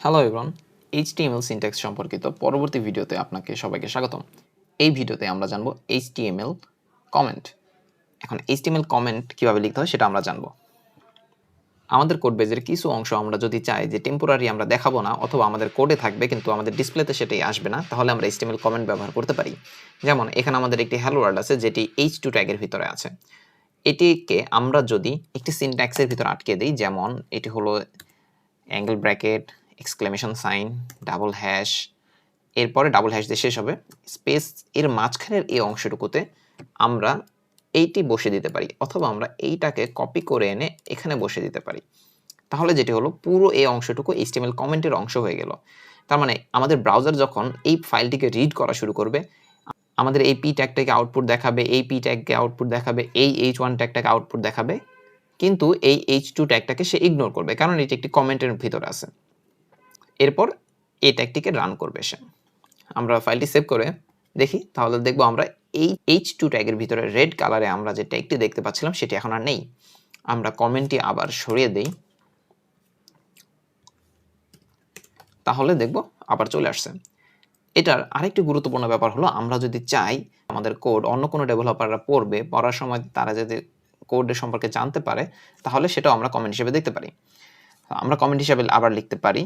Hello everyone, HTML syntax সম্পর্কিত পরবর্তী ভিডিওতে আপনাকে সবাইকে স্বাগতম। এই ভিডিওতে আমরা জানব HTML কমেন্ট। এখন HTML কমেন্ট কিভাবে লিখতে হয় সেটা আমরা জানব। আমাদের কোড বেজের কিছু অংশ আমরা যদি চাই যে টেম্পোরারি আমরা দেখাবো না অথবা আমাদের কোডে থাকবে কিন্তু আমাদের ডিসপ্লেতে সেটাই আসবে না, তাহলে আমরা HTML কমেন্ট ব্যবহার করতে পারি। যেমন এখানে আমাদের একটি হ্যালো ওয়ার্ল্ড আছে যেটি h2 ট্যাগের ভিতরে আছে। এটিকে আমরা যদি একটি সিনট্যাক্সের ভিতরে আটকে দিই, যেমন এটি হলো angle bracket, exclamation sign, double hash, এরপরে ডাবল হ্যাশ দিয়ে শেষ হবে, স্পেস এর মাঝখানের এই অংশটুকুতে আমরা এইটি বসে দিতে পারি, অথবা আমরা এইটাকে কপি করে এনে এখানে বসে দিতে পারি। তাহলে যেটি হলো পুরো এই অংশটুকু HTML কমেন্টের অংশ হয়ে গেল। তার মানে আমাদের ব্রাউজার যখন এই ফাইলটিকে রিড করা শুরু করবে, আমাদের এই পি ট্যাগটাকে আউটপুট দেখাবে, এই পি ট্যাগকে আউটপুট দেখাবে, এই H1 ট্যাগটাকে আউটপুট দেখাবে, কিন্তু এই H2 ট্যাগটাকে সে ইগনোর করবে কারণ এটি একটি কমেন্টের ভিতরে আছে। এরপর এই ট্যাগটিকে রান করবে সে। আমরা ফাইলটি সেভ করে দেখি, তাহলে দেখব আমরা এই H2 ট্যাগের ভিতরে রেড কালারে আমরা যে ট্যাগটি দেখতে পাচ্ছিলাম সেটি এখন আর নেই। আমরা কমেন্টটি আবার সরিয়ে দেই, তাহলে দেখব আবার চলে আসছে। এটার আরেকটি গুরুত্বপূর্ণ ব্যাপার হলো, আমরা যদি চাই আমাদের কোড অন্য কোনো ডেভেলপাররা পড়বে, পড়ার সময় তারা যদি কোডের সম্পর্কে জানতে পারে, তাহলে সেটাও আমরা কমেন্ট হিসেবে দেখতে পারি। আমরা কমেন্ট হিসেবে আবার লিখতে পারি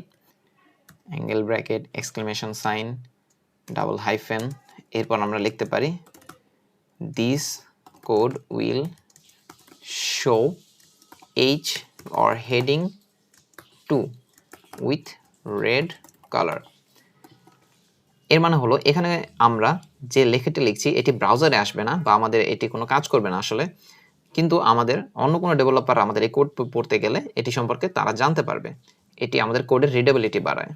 angle bracket, exclamation sign, double hyphen, এরপর আমরা লিখতে পারি this code will show H or heading 2 with red color। এর মানে হলো এখানে আমরা যে লেখাটি লিখছি এটি ব্রাউজারে আসবে না বা আমাদের এটি কোনো কাজ করবে না আসলে, কিন্তু আমাদের অন্য কোনো ডেভেলপার আমাদের এই কোড পড়তে গেলে এটি সম্পর্কে তারা জানতে পারবে। এটি আমাদের কোডের রিডেবিলিটি বাড়ায়।